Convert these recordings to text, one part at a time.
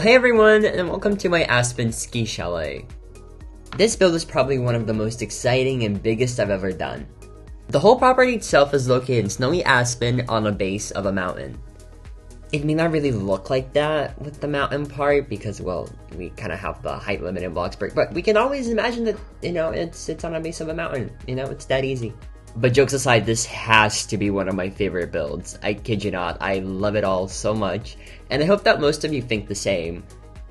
Hey everyone, and welcome to my Aspen ski chalet. This build is probably one of the most exciting and biggest I've ever done. The whole property itself is located in snowy Aspen on the base of a mountain. It may not really look like that with the mountain part because, well, we kind of have the height limit in Bloxburg, but we can always imagine that, it's on the base of a mountain. It's that easy. But jokes aside, this has to be one of my favorite builds. I kid you not, I love it all so much, and I hope that most of you think the same.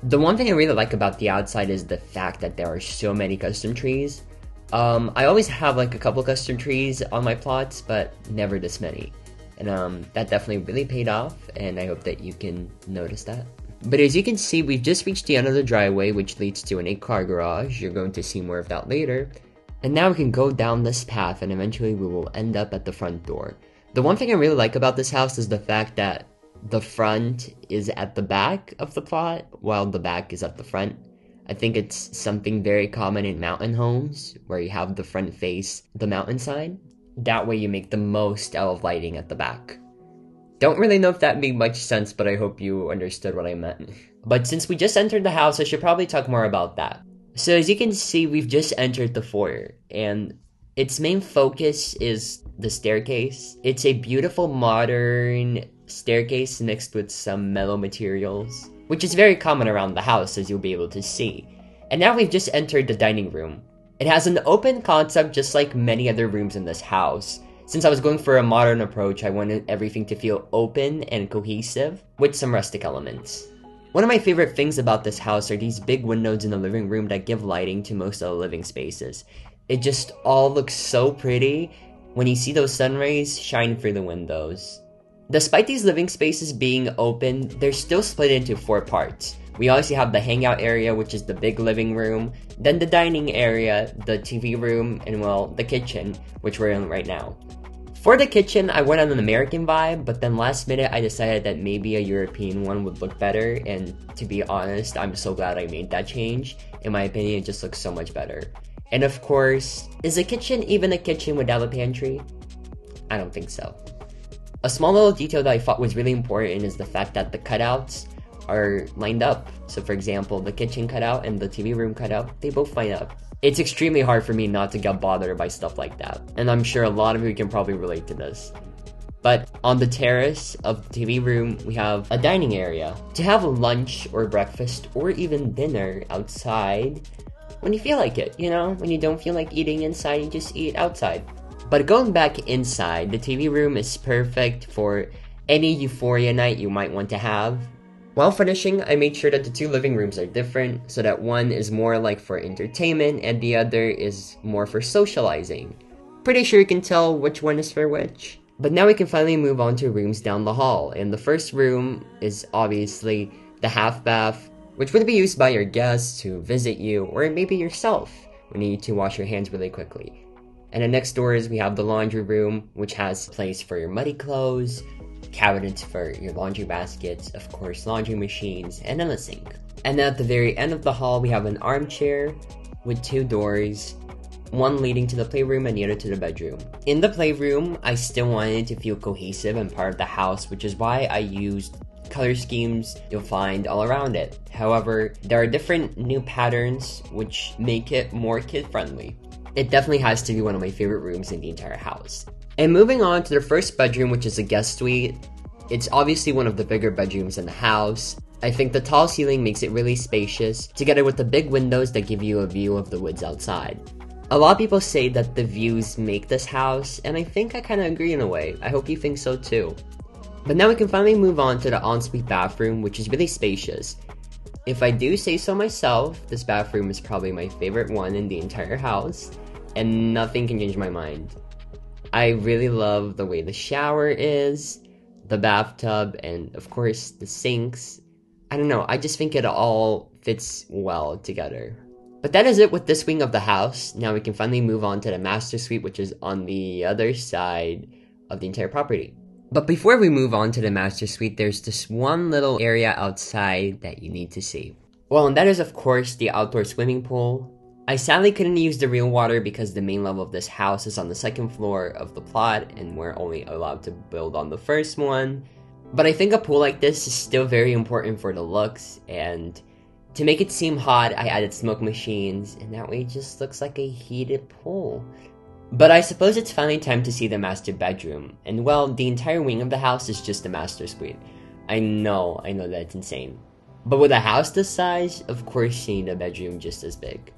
The one thing I really like about the outside is the fact that there are so many custom trees. I always have like a couple custom trees on my plots, but never this many. And that definitely really paid off, and I hope that you can notice that. But as you can see, we've just reached the end of the driveway, which leads to an 8-car garage. You're going to see more of that later. And now we can go down this path, and eventually we will end up at the front door. The one thing I really like about this house is the fact that the front is at the back of the plot, while the back is at the front. I think it's something very common in mountain homes, where you have the front face the mountainside. That way you make the most out of lighting at the back. Don't really know if that made much sense, but I hope you understood what I meant. But since we just entered the house, I should probably talk more about that. So as you can see, we've just entered the foyer, and its main focus is the staircase. It's a beautiful modern staircase mixed with some metal materials, which is very common around the house, as you'll be able to see. And now we've just entered the dining room. It has an open concept just like many other rooms in this house. Since I was going for a modern approach, I wanted everything to feel open and cohesive with some rustic elements. One of my favorite things about this house are these big windows in the living room that give lighting to most of the living spaces. It just all looks so pretty when you see those sun rays shine through the windows. Despite these living spaces being open, they're still split into 4 parts. We obviously have the hangout area, which is the big living room, then the dining area, the TV room, and well, the kitchen, which we're in right now. For the kitchen, I went on an American vibe, but then last minute I decided that maybe a European one would look better, and to be honest, I'm so glad I made that change. In my opinion, it just looks so much better. And of course, is a kitchen even a kitchen without a pantry? I don't think so. A small little detail that I thought was really important is the fact that the cutouts are lined up. So for example, the kitchen cutout and the TV room cutout, they both line up. It's extremely hard for me not to get bothered by stuff like that, and I'm sure a lot of you can probably relate to this. But on the terrace of the TV room, we have a dining area to have lunch or breakfast or even dinner outside when you feel like it, when you don't feel like eating inside, you just eat outside. But going back inside, the TV room is perfect for any euphoria night you might want to have. While finishing, I made sure that the 2 living rooms are different, so that one is more like for entertainment and the other is more for socializing. Pretty sure you can tell which one is for which. But now we can finally move on to rooms down the hall, and the first room is obviously the half bath, which would be used by your guests to visit you, or maybe yourself when you need to wash your hands really quickly. And then next door is we have the laundry room, which has a place for your muddy clothes, cabinets for your laundry baskets, of course laundry machines, and then a sink. And then at the very end of the hall, we have an armchair with 2 doors, one leading to the playroom and the other to the bedroom. In the playroom, I still wanted to feel cohesive and part of the house, which is why I used color schemes you'll find all around it. However, there are different new patterns which make it more kid-friendly. It definitely has to be one of my favorite rooms in the entire house. And moving on to the first bedroom, which is a guest suite. It's obviously one of the bigger bedrooms in the house. I think the tall ceiling makes it really spacious, together with the big windows that give you a view of the woods outside. A lot of people say that the views make this house, and I think I kind of agree in a way. I hope you think so too. But now we can finally move on to the ensuite bathroom, which is really spacious. If I do say so myself, this bathroom is probably my favorite one in the entire house, and nothing can change my mind. I really love the way the shower is, the bathtub, and of course the sinks. I don't know, I just think it all fits well together. But that is it with this wing of the house. Now we can finally move on to the master suite, which is on the other side of the entire property. But before we move on to the master suite, there's this one little area outside that you need to see. Well, and that is of course the outdoor swimming pool. I sadly couldn't use the real water because the main level of this house is on the 2nd floor of the plot and we're only allowed to build on the 1st one. But I think a pool like this is still very important for the looks, and to make it seem hot, I added smoke machines, and that way it just looks like a heated pool. But I suppose it's finally time to see the master bedroom, and well, the entire wing of the house is just the master suite. I know that's insane. But with a house this size, of course you need a bedroom just as big.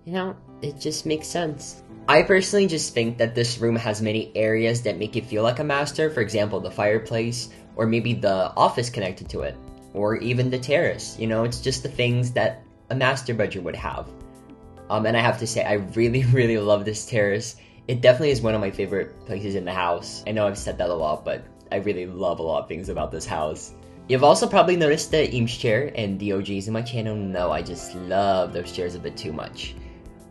You know, it just makes sense. I personally just think that this room has many areas that make it feel like a master, for example, the fireplace, or maybe the office connected to it, or even the terrace. You know, it's just the things that a master bedroom would have. And I have to say, I really love this terrace. It definitely is one of my favorite places in the house. I know I've said that a lot, but I really love a lot of things about this house. You've also probably noticed the Eames chair, and the OGs in my channel know I just love those chairs a bit too much.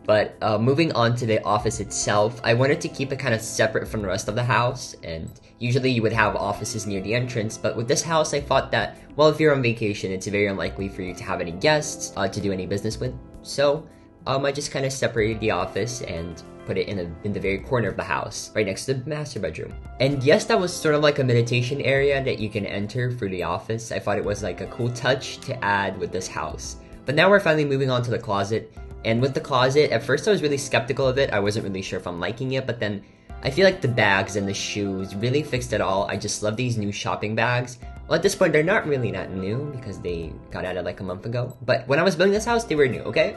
But moving on to the office itself, I wanted to keep it kind of separate from the rest of the house, and usually you would have offices near the entrance, but with this house I thought that, well, if you're on vacation, it's very unlikely for you to have any guests to do any business with, so I just kind of separated the office and put it in the very corner of the house, right next to the master bedroom. And yes, that was sort of like a meditation area that you can enter through the office. I thought it was like a cool touch to add with this house. But now we're finally moving on to the closet. And with the closet, at first I was really skeptical of it. I wasn't really sure if I'm liking it, but then I feel like the bags and the shoes really fixed it all. I just love these new shopping bags. Well, at this point, they're not really that new because they got added like a month ago. But when I was building this house, they were new, okay?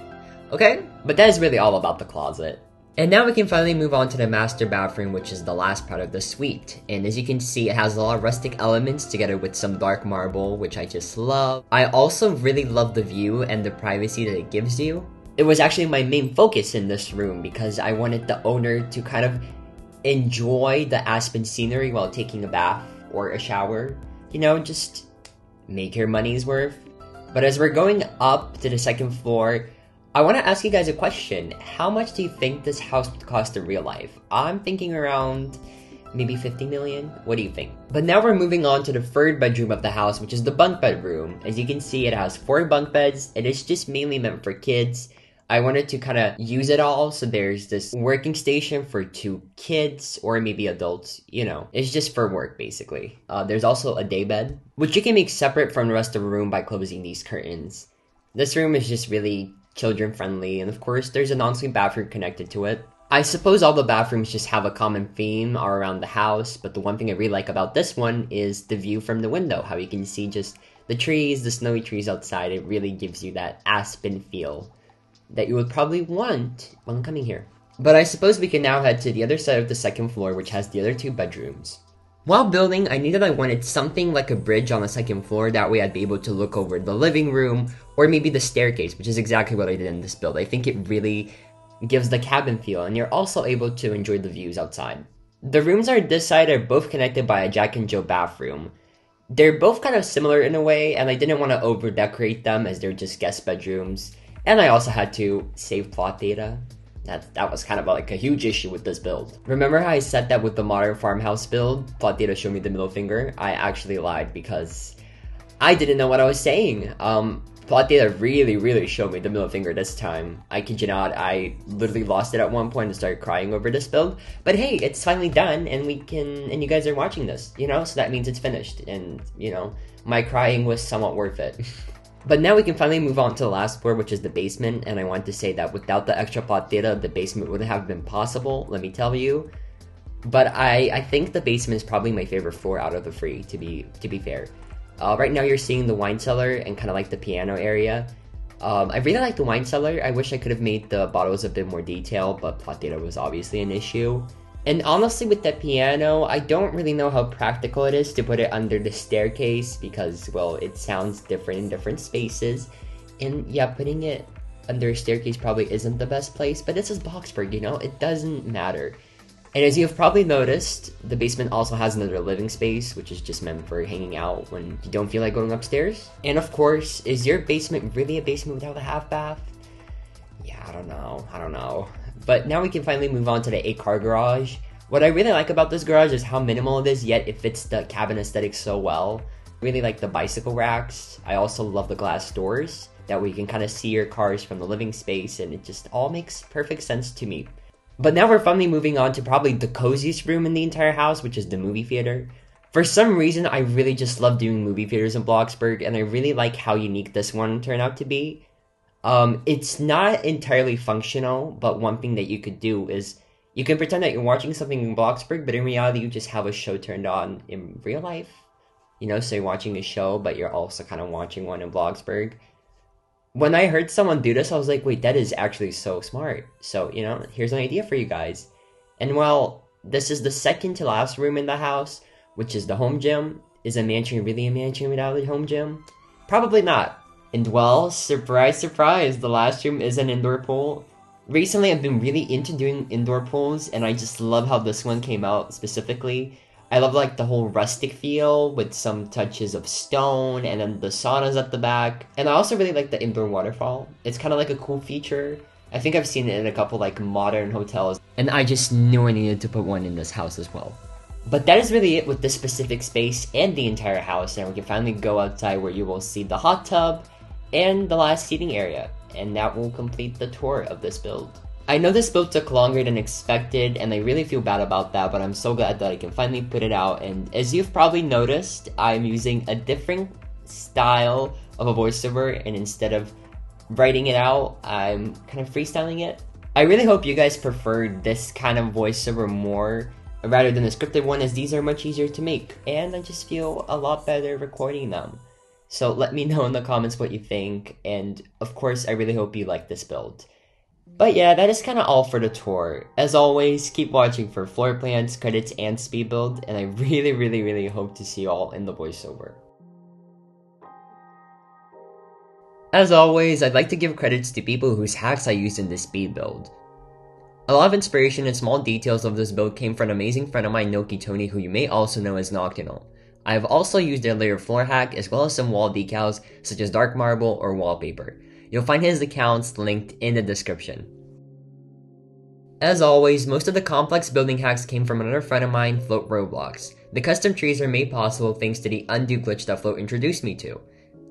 Okay? But that is really all about the closet. And now we can finally move on to the master bathroom, which is the last part of the suite. And as you can see, it has a lot of rustic elements together with some dark marble, which I just love. I also really love the view and the privacy that it gives you. It was actually my main focus in this room because I wanted the owner to kind of enjoy the Aspen scenery while taking a bath or a shower. You know, just make your money's worth. But as we're going up to the second floor, I want to ask you guys a question. How much do you think this house would cost in real life? I'm thinking around maybe 50 million. What do you think? But now we're moving on to the third bedroom of the house, which is the bunk bedroom. As you can see, it has 4 bunk beds. It is just mainly meant for kids. I wanted to kind of use it all, so there's this working station for 2 kids, or maybe adults, you know. It's just for work, basically. There's also a day bed, which you can make separate from the rest of the room by closing these curtains. This room is just really children-friendly, and of course, there's an ensuite bathroom connected to it. I suppose all the bathrooms just have a common theme all around the house, but the one thing I really like about this one is the view from the window, how you can see just the trees, the snowy trees outside. It really gives you that Aspen feel that you would probably want when coming here. But I suppose we can now head to the other side of the second floor, which has the other 2 bedrooms. While building, I knew that I wanted something like a bridge on the second floor, that way I'd be able to look over the living room, or maybe the staircase, which is exactly what I did in this build. I think it really gives the cabin feel, and you're also able to enjoy the views outside. The rooms on this side are both connected by a Jack and Jill bathroom. They're both kind of similar in a way, and I didn't want to over-decorate them as they're just guest bedrooms. And I also had to save plot data. That was kind of like a huge issue with this build. Remember how I said that with the modern farmhouse build, plot data showed me the middle finger? I actually lied because I didn't know what I was saying. Plot data really showed me the middle finger this time. I kid you not, I literally lost it at one point and started crying over this build. But hey, it's finally done, and you guys are watching this, you know? So that means it's finished, and, you know, my crying was somewhat worth it. But now we can finally move on to the last floor, which is the basement, and I want to say that without the extra plot data, the basement wouldn't have been possible, let me tell you. But I think the basement is probably my favorite floor out of the 3, to be fair. Right now you're seeing the wine cellar and kind of like the piano area. I really like the wine cellar. I wish I could have made the bottles a bit more detailed, but plot data was obviously an issue. And honestly, with that piano, I don't really know how practical it is to put it under the staircase because, well, it sounds different in different spaces. And yeah, putting it under a staircase probably isn't the best place, but this is Bloxburg, you know? It doesn't matter. And as you've probably noticed, the basement also has another living space, which is just meant for hanging out when you don't feel like going upstairs. And of course, is your basement really a basement without a half bath? Yeah, I don't know. But now we can finally move on to the 8-car garage. What I really like about this garage is how minimal it is, yet it fits the cabin aesthetic so well. Really like the bicycle racks. I also love the glass doors. That way you can kind of see your cars from the living space, and it just all makes perfect sense to me. But now we're finally moving on to probably the coziest room in the entire house, which is the movie theater. For some reason, I really just love doing movie theaters in Bloxburg, and I really like how unique this one turned out to be. It's not entirely functional, but one thing that you could do is you can pretend that you're watching something in Bloxburg, but in reality, you just have a show turned on in real life. You know, so you're watching a show, but you're also kind of watching one in Bloxburg. When I heard someone do this, I was like, wait, that is actually so smart. So, you know, here's an idea for you guys. And well, this is the second to last room in the house, which is the home gym. Is a mansion really a mansion without a home gym? Probably not. And well, surprise, surprise, the last room is an indoor pool. Recently, I've been really into doing indoor pools, and I just love how this one came out specifically. I love like the whole rustic feel with some touches of stone, and then the saunas at the back. And I also really like the indoor waterfall. It's kind of like a cool feature. I think I've seen it in a couple like modern hotels, and I just knew I needed to put one in this house as well. But that is really it with this specific space and the entire house, and we can finally go outside where you will see the hot tub and the last seating area, and that will complete the tour of this build. I know this build took longer than expected, and I really feel bad about that, but I'm so glad that I can finally put it out. And as you've probably noticed, I'm using a different style of a voiceover, and instead of writing it out, I'm kind of freestyling it. I really hope you guys prefer this kind of voiceover more rather than the scripted one, as these are much easier to make, and I just feel a lot better recording them. So let me know in the comments what you think, and of course I really hope you like this build. But yeah, that is kind of all for the tour. As always, keep watching for floor plans, credits, and speed build, and I really hope to see you all in the voiceover. As always, I'd like to give credits to people whose hacks I used in this speed build. A lot of inspiration and small details of this build came from an amazing friend of mine, Nokitoni, who you may also know as Nokitoni. I have also used their layer floor hack as well as some wall decals such as dark marble or wallpaper. You'll find his accounts linked in the description. As always, most of the complex building hacks came from another friend of mine, Floatrblx. The custom trees are made possible thanks to the undo glitch that Float introduced me to.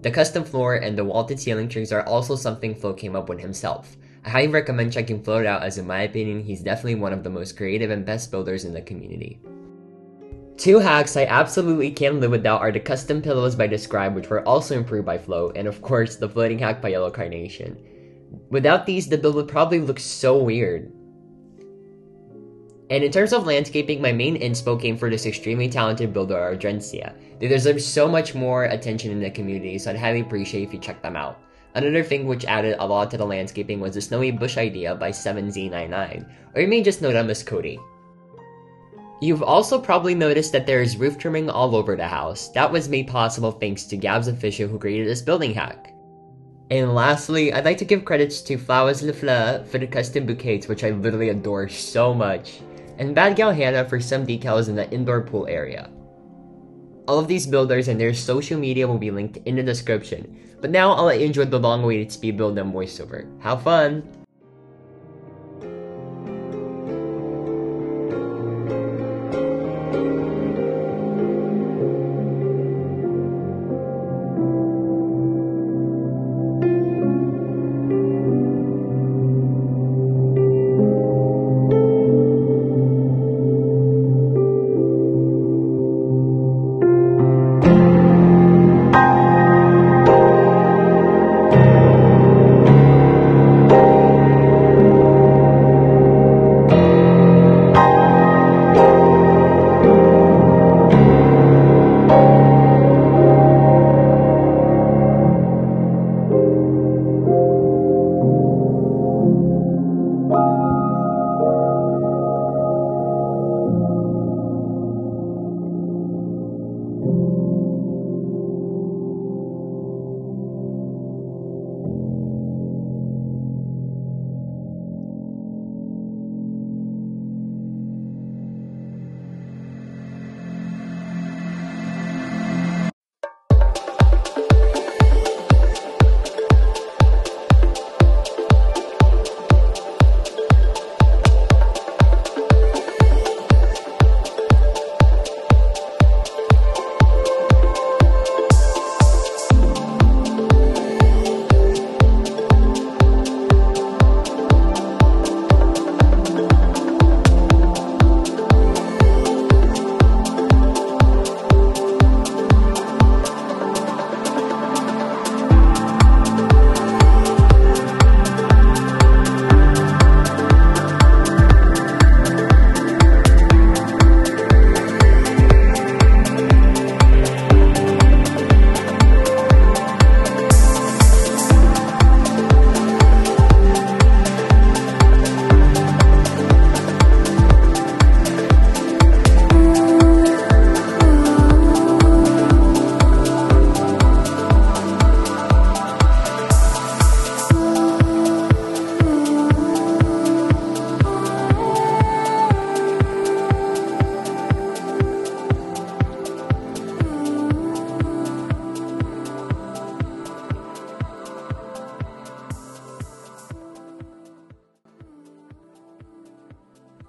The custom floor and the vaulted ceiling trees are also something Float came up with himself. I highly recommend checking Float out, as in my opinion, he's definitely one of the most creative and best builders in the community. Two hacks I absolutely can't live without are the custom pillows by Describe, which were also improved by Float, and of course the floating hack by Yellow Carnation. Without these, the build would probably look so weird. And in terms of landscaping, my main inspo came for this extremely talented builder, Aldrensia. They deserve so much more attention in the community, so I'd highly appreciate if you check them out. Another thing which added a lot to the landscaping was the snowy bush idea by 7Z99, or you may just know them as Cody. You've also probably noticed that there is roof trimming all over the house. That was made possible thanks to GabbsOfficial, who created this building hack. And lastly, I'd like to give credits to flowerslefleur for the custom bouquets, which I literally adore so much, and BadGalHannahx for some decals in the indoor pool area. All of these builders and their social media will be linked in the description, but now I'll let you enjoy the long-awaited speed build and voiceover. Have fun!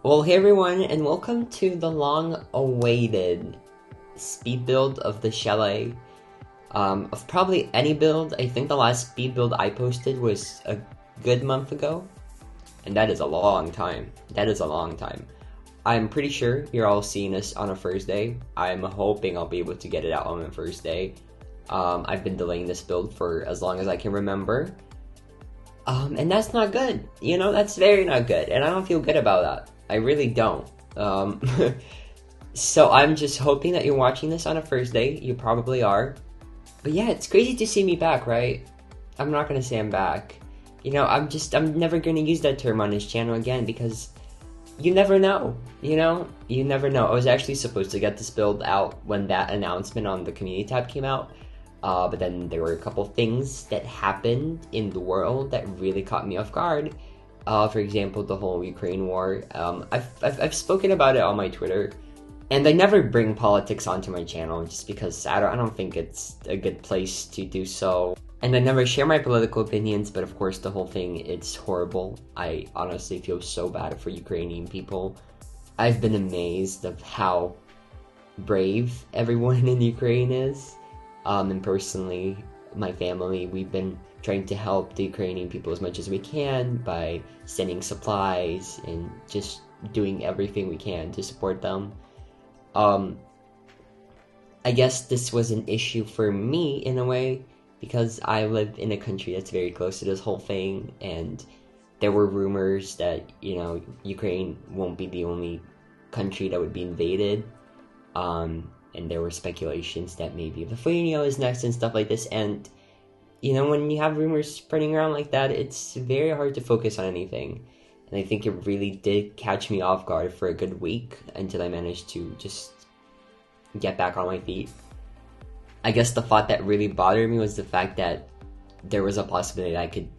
Well, hey everyone, and welcome to the long-awaited speed build of the Chalet. Of probably any build. I think the last speed build I posted was a good month ago, and that is a long time. I'm pretty sure you're all seeing this on a Thursday. I'm hoping I'll be able to get it out on a Thursday. I've been delaying this build for as long as I can remember. And that's not good. You know, that's very not good, and I don't feel good about that. I really don't. So I'm just hoping that you're watching this on a Thursday. You probably are. But yeah, it's crazy to see me back, right? I'm not gonna say I'm back. You know, I'm never gonna use that term on this channel again because you never know, you know? You never know. I was actually supposed to get this build out when that announcement on the community tab came out. But then there were a couple things that happened in the world that really caught me off guard. For example, the whole Ukraine war. I've spoken about it on my Twitter, and I never bring politics onto my channel just because I don't think it's a good place to do so. And I never share my political opinions, but of course the whole thing, it's horrible. I honestly feel so bad for Ukrainian people. I've been amazed of how brave everyone in Ukraine is. And personally, my family, we've been trying to help the Ukrainian people as much as we can by sending supplies and just doing everything we can to support them. I guess this was an issue for me in a way because I live in a country that's very close to this whole thing, and there were rumors that, you know, Ukraine won't be the only country that would be invaded. And there were speculations that maybe Lithuania is next and stuff like this, and you know, when you have rumors spreading around like that, it's very hard to focus on anything. And I think it really did catch me off guard for a good week until I managed to just get back on my feet. I guess the thought that really bothered me was the fact that there was a possibility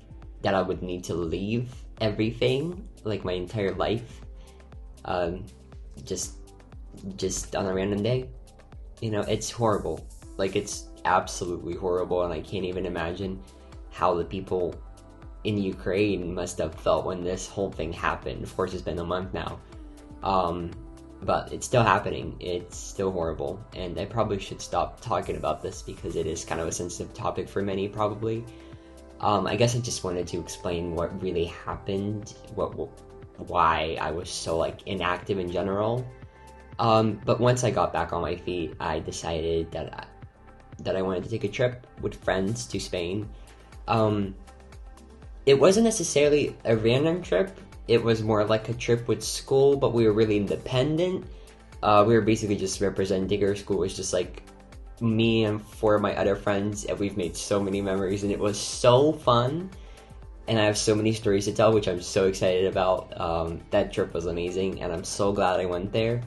that I would need to leave everything, like my entire life, just on a random day. You know, it's horrible. Like, it's absolutely horrible, and I can't even imagine how the people in Ukraine must have felt when this whole thing happened. Of course, it's been a month now. But it's still happening. It's still horrible, and I probably should stop talking about this because it is kind of a sensitive topic for many, probably. I guess I just wanted to explain what really happened, why I was so, like, inactive in general. But once I got back on my feet, I decided that I wanted to take a trip with friends to Spain. It wasn't necessarily a random trip. It was more like a trip with school, but we were really independent. We were basically just representing our school. It was just like me and 4 of my other friends, and we've made so many memories, and it was so fun. And I have so many stories to tell, which I'm so excited about. That trip was amazing, and I'm so glad I went there.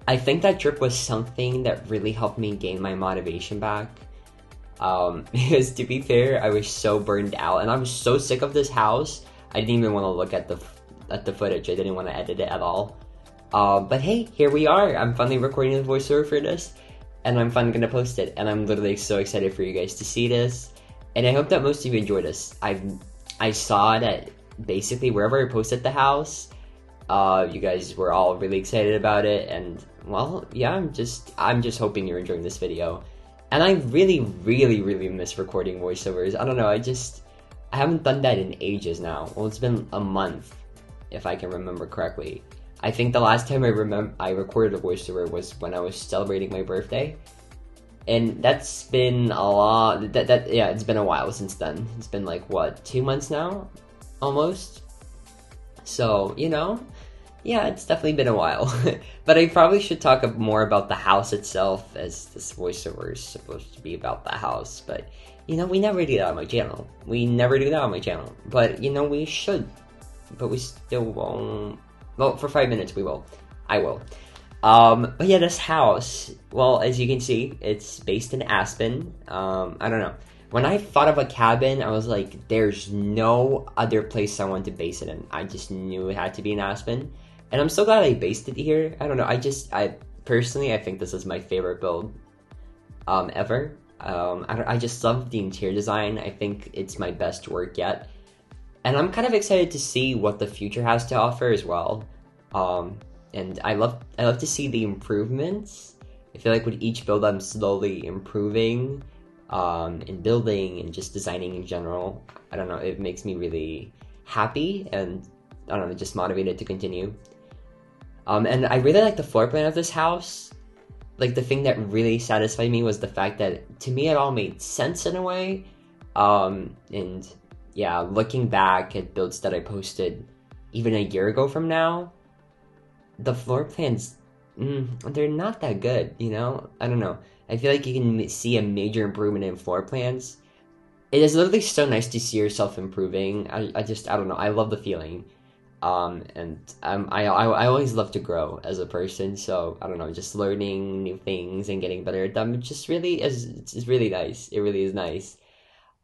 I think that trip was something that really helped me gain my motivation back. Because to be fair, I was so burned out, and I was so sick of this house. I didn't even want to look at the footage. I didn't want to edit it at all. But hey, here we are. I'm finally recording the voiceover for this, and I'm finally gonna post it. And I'm literally so excited for you guys to see this. And I hope that most of you enjoyed this. I saw that basically wherever I posted the house, you guys were all really excited about it, and well, yeah, I'm just hoping you're enjoying this video. And I really miss recording voiceovers. I don't know, I haven't done that in ages now. Well, it's been a month, if I can remember correctly. I think the last time I recorded a voiceover was when I was celebrating my birthday. And that's been a lot, yeah, it's been a while since then. It's been like, what, 2 months now? Almost? So, you know, yeah, it's definitely been a while. But I probably should talk more about the house itself, as this voiceover is supposed to be about the house. But, you know, we never do that on my channel. But, you know, we should. But we still won't. Well, for 5 minutes we will. I will. But yeah, this house, well, as you can see, it's based in Aspen. I don't know. When I thought of a cabin, I was like, there's no other place I want to base it in. I just knew it had to be in Aspen. And I'm so glad I based it here. I don't know, I personally, I think this is my favorite build, ever. I just love the interior design. I think it's my best work yet. And I'm kind of excited to see what the future has to offer as well. And I love to see the improvements. I feel like with each build I'm slowly improving in building and just designing in general. I don't know, it makes me really happy and I don't know, just motivated to continue. And I really like the floor plan of this house. Like, the thing that really satisfied me was the fact that, to me, it all made sense in a way. And yeah, looking back at builds that I posted even a year ago from now, the floor plans, they're not that good, you know? I don't know. I feel like you can see a major improvement in floor plans. It is literally so nice to see yourself improving. I don't know. I love the feeling. And I always love to grow as a person, so I don't know, just learning new things and getting better at them. It just really is, it's really nice. It really is nice.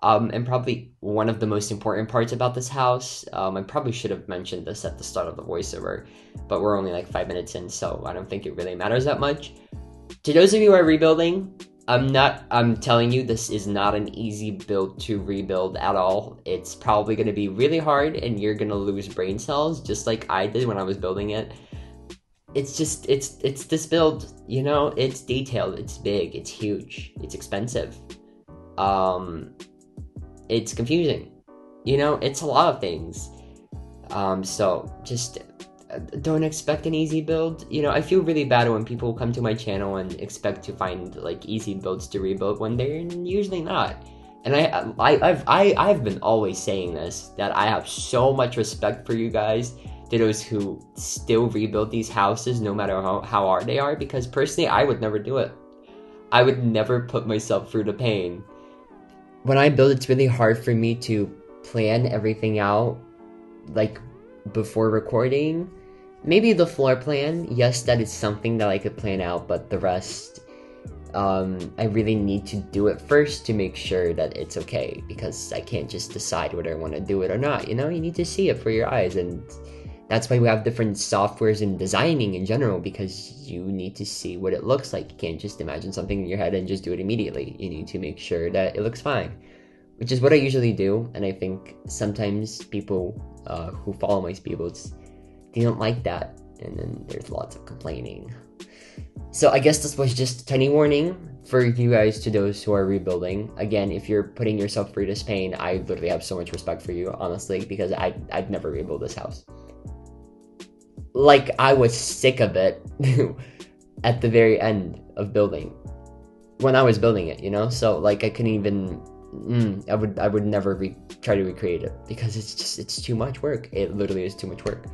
And probably one of the most important parts about this house, I probably should have mentioned this at the start of the voiceover, but we're only like 5 minutes in, so I don't think it really matters that much. To those of you who are rebuilding, I'm telling you, this is not an easy build to rebuild at all. It's probably going to be really hard and you're going to lose brain cells just like I did when I was building it. It's just, it's this build, you know, it's detailed, it's big, it's huge, it's expensive. It's confusing, you know, it's a lot of things. So just don't expect an easy build. You know, I feel really bad when people come to my channel and expect to find like easy builds to rebuild when they're usually not. And I've been always saying this, that I have so much respect for you guys, to those who still rebuild these houses no matter how hard they are, because personally I would never do it. I would never put myself through the pain. When I build, it's really hard for me to plan everything out like before recording. Maybe the floor plan, yes, that is something that I could plan out, but the rest, I really need to do it first to make sure that it's okay, because I can't just decide whether I want to do it or not, you know? You need to see it for your eyes, and that's why we have different softwares in designing in general, because you need to see what it looks like. You can't just imagine something in your head and just do it immediately. You need to make sure that it looks fine, which is what I usually do, and I think sometimes people who follow my speedbuilds, they don't like that, and then there's lots of complaining. So I guess this was just a tiny warning for you guys, to those who are rebuilding. Again, if you're putting yourself through this pain, I literally have so much respect for you, honestly, because I'd never rebuild this house. Like, I was sick of it at the very end of building, when I was building it, you know? So like, I couldn't even, I would never try to recreate it, because it's too much work. It literally is too much work.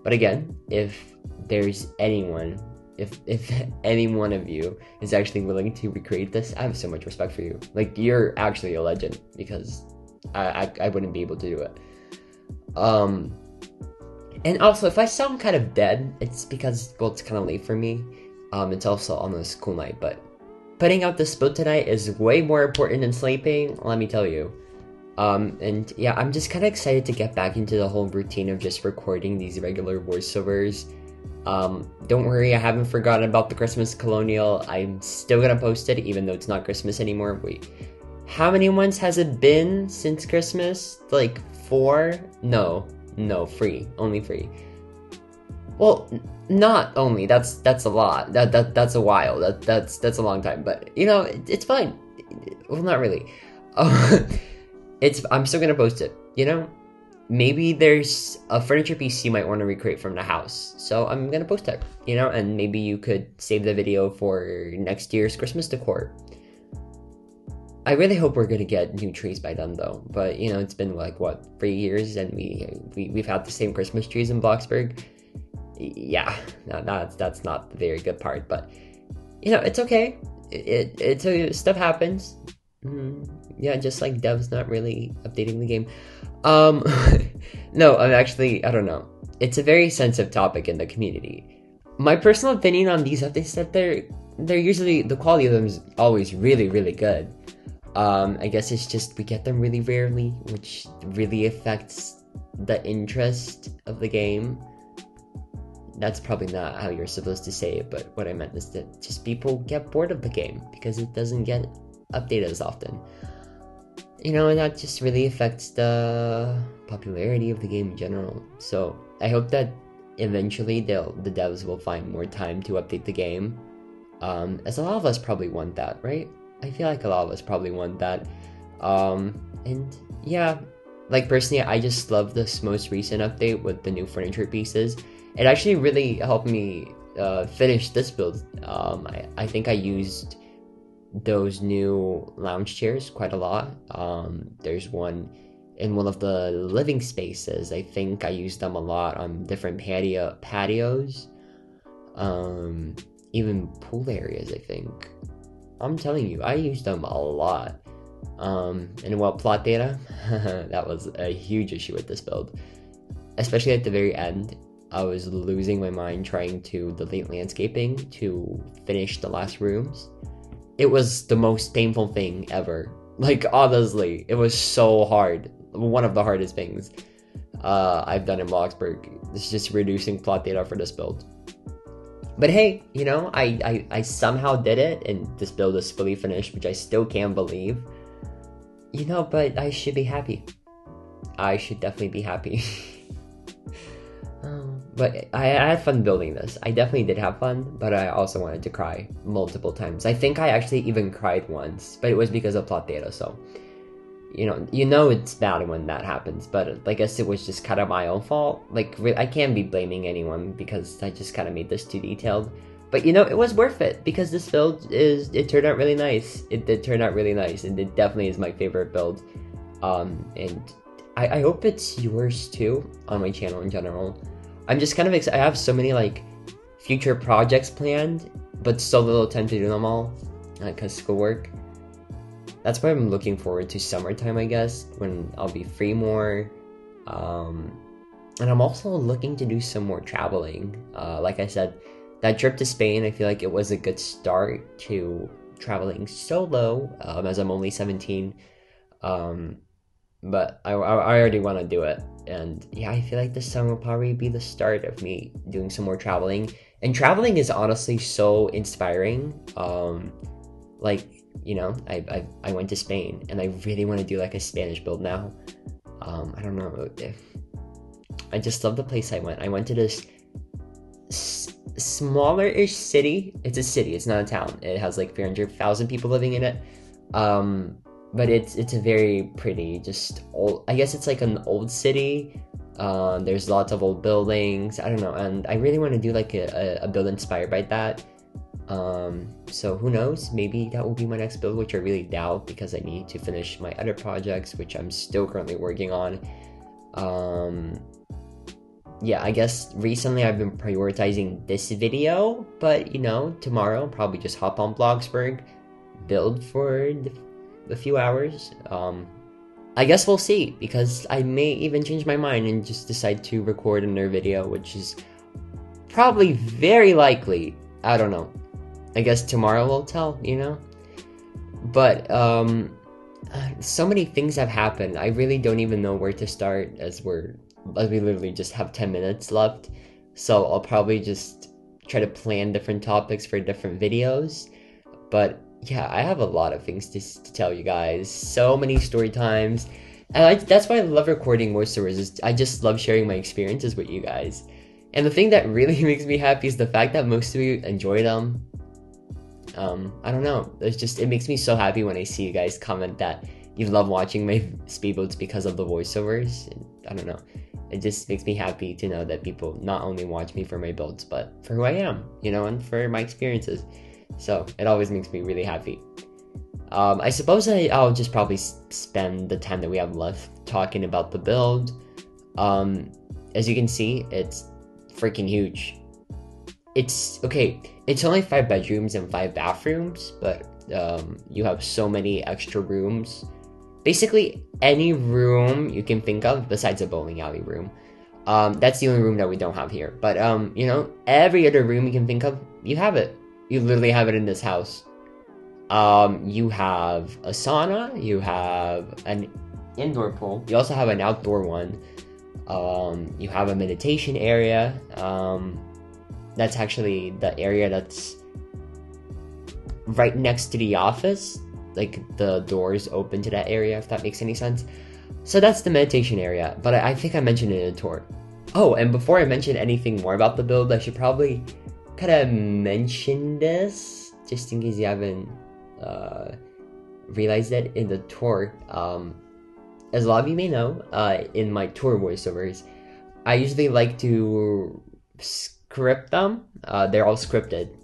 But again, if there's anyone, if any one of you is actually willing to recreate this, I have so much respect for you. Like, you're actually a legend, because I wouldn't be able to do it. And also, if I sound kind of dead, it's because, well, it's kind of late for me. It's also almost cool night, but putting out this build tonight is way more important than sleeping, let me tell you. And yeah, I'm just kind of excited to get back into the whole routine of just recording these regular voiceovers. Don't worry, I haven't forgotten about the Christmas colonial. I'm still gonna post it, even though it's not Christmas anymore. Wait, how many months has it been since Christmas? Like 4? No, 3. Only 3. Well, not only. That's a lot. That's a while. That's a long time. But you know, it's fine. Well, not really. I'm still gonna post it, you know? Maybe there's a furniture piece you might want to recreate from the house, so I'm gonna post it, you know? And maybe you could save the video for next year's Christmas decor. I really hope we're gonna get new trees by then, though. But you know, it's been like, what, 3 years, and we've had the same Christmas trees in Bloxburg. Yeah, no, that's not the very good part, but you know, it's okay. Stuff happens. Yeah, just like devs not really updating the game. No, I don't know. It's a very sensitive topic in the community. My personal opinion on these updates is that they're usually, the quality of them is always really, really good. I guess it's just we get them really rarely, which really affects the interest of the game. That's probably not how you're supposed to say it, but what I meant is that just people get bored of the game because it doesn't get updated as often. You know, and that just really affects the popularity of the game in general. So I hope that eventually the devs will find more time to update the game. As a lot of us probably want that, right? I feel like a lot of us probably want that. And yeah, like personally, I just love this most recent update with the new furniture pieces. It actually really helped me finish this build. I think I used those new lounge chairs quite a lot. There's one in one of the living spaces. I think I used them a lot on different patios, even pool areas, I think. I'm telling you, I used them a lot. And well, plot data, that was a huge issue with this build. Especially at the very end, I was losing my mind trying to delete landscaping to finish the last rooms. It was the most painful thing ever. Like, honestly, it was so hard. One of the hardest things I've done in Bloxburg. It's just reducing plot data for this build. But hey, you know, I somehow did it, and this build is fully finished, which I still can't believe. You know, but I should be happy. I should definitely be happy. But I had fun building this. I definitely did have fun, but I also wanted to cry multiple times. I think I actually even cried once, but it was because of plot data, so... You know it's bad when that happens, but I guess it was just kind of my own fault. Like, I can't be blaming anyone because I just kind of made this too detailed. But, you know, it was worth it because this build it turned out really nice. It did turn out really nice, and it definitely is my favorite build. And I hope it's yours too on my channel in general. I'm just kind of excited. I have so many, like, future projects planned, but so little time to do them all because schoolwork. That's why I'm looking forward to summertime, I guess, when I'll be free more. And I'm also looking to do some more traveling. Like I said, that trip to Spain, I feel like it was a good start to traveling solo, as I'm only 17. But I already want to do it. And yeah, I feel like this summer will probably be the start of me doing some more traveling. And traveling is honestly so inspiring. Like, you know, I went to Spain, and I really want to do like a Spanish build now. I don't know if I just love the place I went. I went to this smaller-ish city. It's a city. It's not a town. It has like 300,000 people living in it. But it's a very pretty, just old. I guess it's like an old city. There's lots of old buildings. I don't know, and I really want to do like a build inspired by that. So who knows, maybe that will be my next build, which I really doubt because I need to finish my other projects, which I'm still currently working on. Yeah, I guess recently I've been prioritizing this video, but you know, tomorrow I'll probably just hop on Bloxburg, build for a few hours. I guess we'll see, because I may even change my mind and just decide to record another video, which is probably very likely. I don't know. I guess tomorrow will tell, you know? But, so many things have happened. I really don't even know where to start as we literally just have 10 minutes left. So I'll probably just try to plan different topics for different videos. But yeah, I have a lot of things to tell you guys. So many story times. And that's why I love recording voiceovers. I just love sharing my experiences with you guys. And the thing that really makes me happy is the fact that most of you enjoy them. I don't know. It makes me so happy when I see you guys comment that you love watching my speed builds because of the voiceovers. I don't know. It just makes me happy to know that people not only watch me for my builds, but for who I am, you know, and for my experiences. So it always makes me really happy. I suppose I'll just probably spend the time that we have left talking about the build. As you can see, it's freaking huge. It's only 5 bedrooms and 5 bathrooms, but you have so many extra rooms. Basically any room you can think of besides a bowling alley room. That's the only room that we don't have here, but you know, every other room you can think of, you have it. You literally have it in this house. You have a sauna, you have an indoor pool, you also have an outdoor one. You have a meditation area. That's actually the area that's right next to the office. Like, the doors open to that area, if that makes any sense. So that's the meditation area, but I think I mentioned it in a tour. Oh, and before I mention anything more about the build, I should probably kind of mention this, just in case you haven't realized it in the tour. As a lot of you may know, in my tour voiceovers, I usually like to script them. They're all scripted,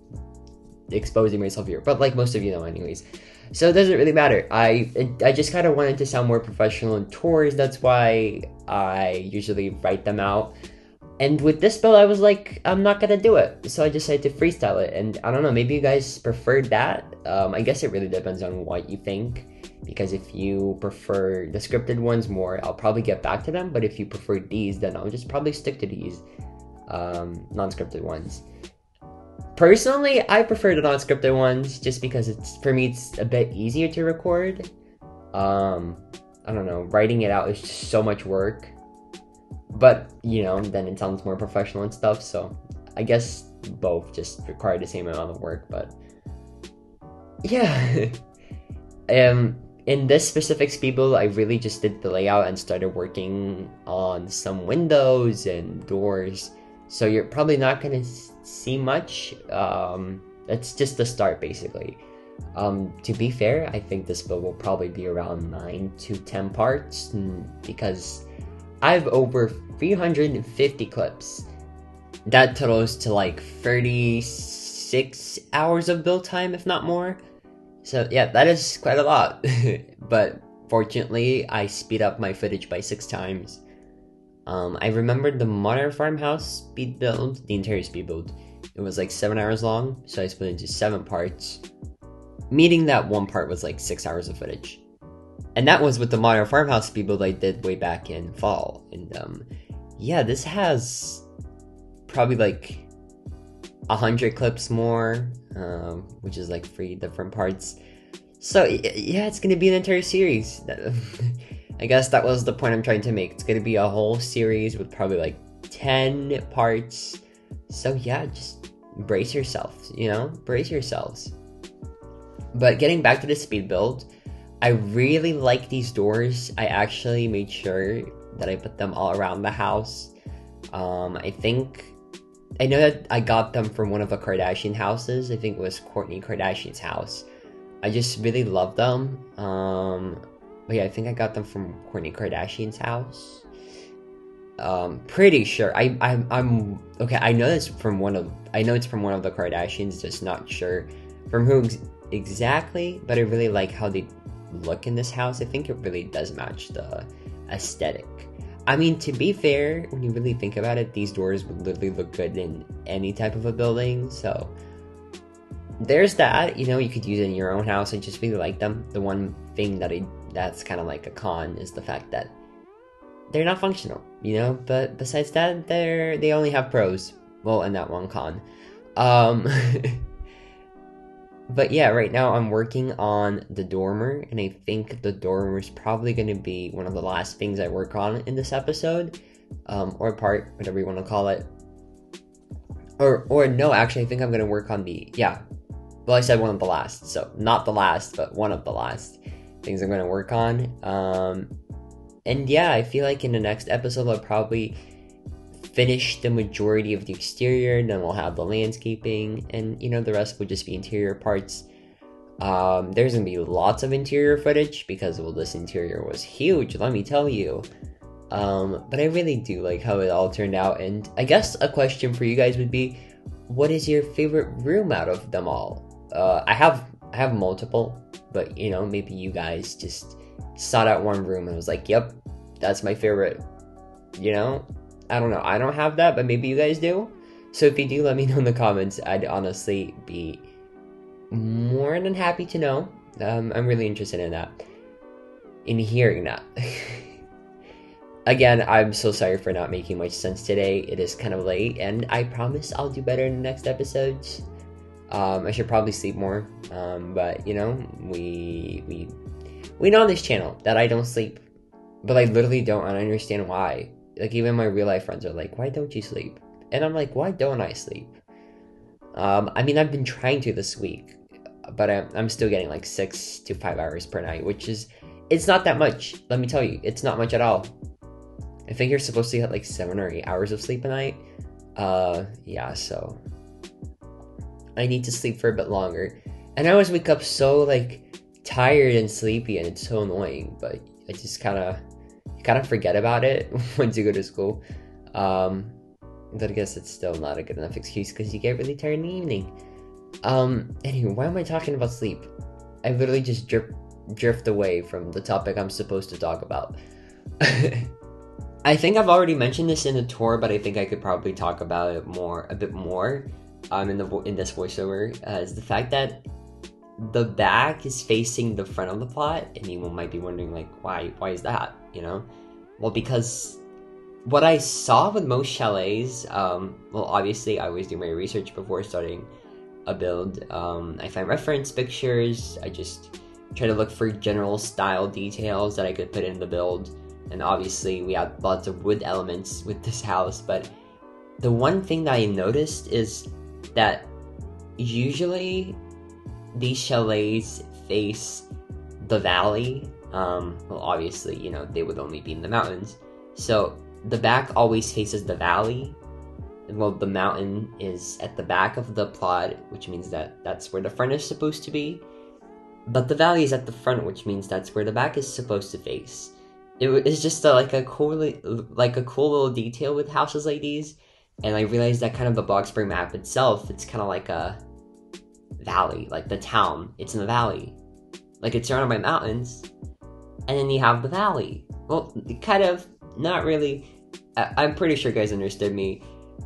exposing myself here, but like most of you know anyways. So it doesn't really matter. I just kind of wanted to sound more professional in tours. That's why I usually write them out. And with this build, I was like, I'm not gonna do it. So I decided to freestyle it. And I don't know, maybe you guys preferred that. I guess it really depends on what you think. Because if you prefer the scripted ones more, I'll probably get back to them. But if you prefer these, then I'll just probably stick to these non-scripted ones. Personally, I prefer the non-scripted ones just because for me it's a bit easier to record. I don't know, writing it out is just so much work. But, you know, then it sounds more professional and stuff, so I guess both just require the same amount of work, but yeah. In this specific speed build, I really just did the layout and started working on some windows and doors. So you're probably not gonna see much. It's just the start, basically. To be fair, I think this build will probably be around 9 to 10 parts because I have over 350 clips. That totals to like 36 hours of build time, if not more. So yeah, that is quite a lot. But fortunately, I speed up my footage by 6 times. I remembered the modern farmhouse speed build, the interior speed build. It was like 7 hours long, so I split it into 7 parts. Meaning that one part was like 6 hours of footage. And that was with the modern farmhouse speed build I did way back in fall. And yeah, this has probably like 100 clips more, which is like 3 different parts. So yeah, it's gonna be an entire series. I guess that was the point I'm trying to make. It's gonna be a whole series with probably like 10 parts. So yeah, just brace yourselves, you know? Brace yourselves. But getting back to the speed build, I really like these doors. I actually made sure that I put them all around the house. I know that I got them from one of the Kardashian houses. I think it was Kourtney Kardashian's house. I just really love them. But yeah, I think I got them from Kourtney Kardashian's house. Pretty sure. I'm okay. I know it's from one of the Kardashians. Just not sure from who exactly. But I really like how they look in this house. I think it really does match the aesthetic. I mean, to be fair, when you really think about it, these doors would literally look good in any type of a building. So there's that. You know, you could use it in your own house. I just really like them. The one thing that's kind of like a con is the fact that they're not functional, you know. But besides that, they only have pros. Well, and that one con. But yeah, right now I'm working on the dormer, and I think the dormer is probably going to be one of the last things I work on in this episode, or part, whatever you want to call it. Or no, actually, I think I'm going to work on well, I said one of the last, so not the last, but one of the last things I'm going to work on. And yeah, I feel like in the next episode, I'll probably finish the majority of the exterior, then we'll have the landscaping, and you know, the rest will just be interior parts. There's gonna be lots of interior footage because, well, this interior was huge, let me tell you. But I really do like how it all turned out, and I guess a question for you guys would be, what is your favorite room out of them all? I have multiple, but you know, maybe you guys just sought out one room and was like, yep, that's my favorite, you know? I don't know, I don't have that, but maybe you guys do. So if you do, let me know in the comments. I'd honestly be more than happy to know. I'm really interested in hearing that. Again, I'm so sorry for not making much sense today. It is kind of late, and I promise I'll do better in the next episodes. I should probably sleep more, but you know, we know on this channel that I don't sleep, but I literally don't, and I understand why. Like, even my real life friends are like, why don't you sleep? And I'm like, why don't I sleep? I mean, I've been trying to this week, but I'm still getting like 6 to 5 hours per night, which is, it's not that much. Let me tell you, it's not much at all. I think you're supposed to get like 7 or 8 hours of sleep a night. Yeah, so I need to sleep for a bit longer. And I always wake up so like tired and sleepy, and it's so annoying, but I just kind of forget about it once you go to school. But I guess it's still not a good enough excuse because you get really tired in the evening. Anyway, why am I talking about sleep? I literally just drift away from the topic I'm supposed to talk about. I think I've already mentioned this in the tour, but I think I could probably talk about it a bit more in this voiceover, is the fact that the back is facing the front of the plot, and you might be wondering like, why is that, you know? Well, because what I saw with most chalets, well, obviously I always do my research before starting a build. I find reference pictures, I just try to look for general style details that I could put in the build, and obviously we have lots of wood elements with this house, but the one thing that I noticed is that usually these chalets face the valley. Well, obviously, you know, they would only be in the mountains, so the back always faces the valley. Well, the mountain is at the back of the plot, which means that that's where the front is supposed to be, but the valley is at the front, which means that's where the back is supposed to face. It's just like a cool little detail with houses like these, and I realized that kind of the Bloxburg map itself, it's kind of like a valley, like the town, it's in the valley, like it's surrounded by mountains, and then you have the valley. Well, kind of, not really. I'm pretty sure you guys understood me,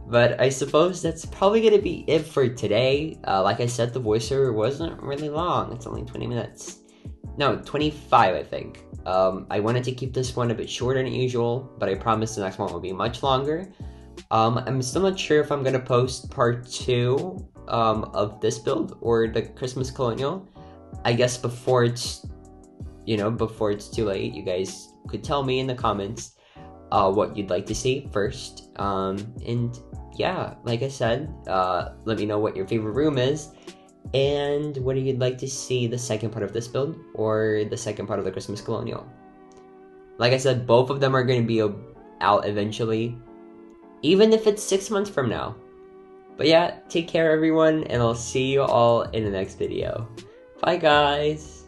but I suppose that's probably gonna be it for today. Like I said, the voiceover wasn't really long. It's only 20 minutes. No, 25, I think. I wanted to keep this one a bit shorter than usual, but I promise the next one will be much longer. I'm still not sure if I'm gonna post part 2 of this build or the Christmas colonial. I guess before it's too late, you guys could tell me in the comments what you'd like to see first. And yeah, like I said, let me know what your favorite room is, and whether you'd like to see the second part of this build or the second part of the Christmas colonial. Like I said, both of them are going to be out eventually, even if it's 6 months from now. But yeah, take care everyone, and I'll see you all in the next video. Bye guys!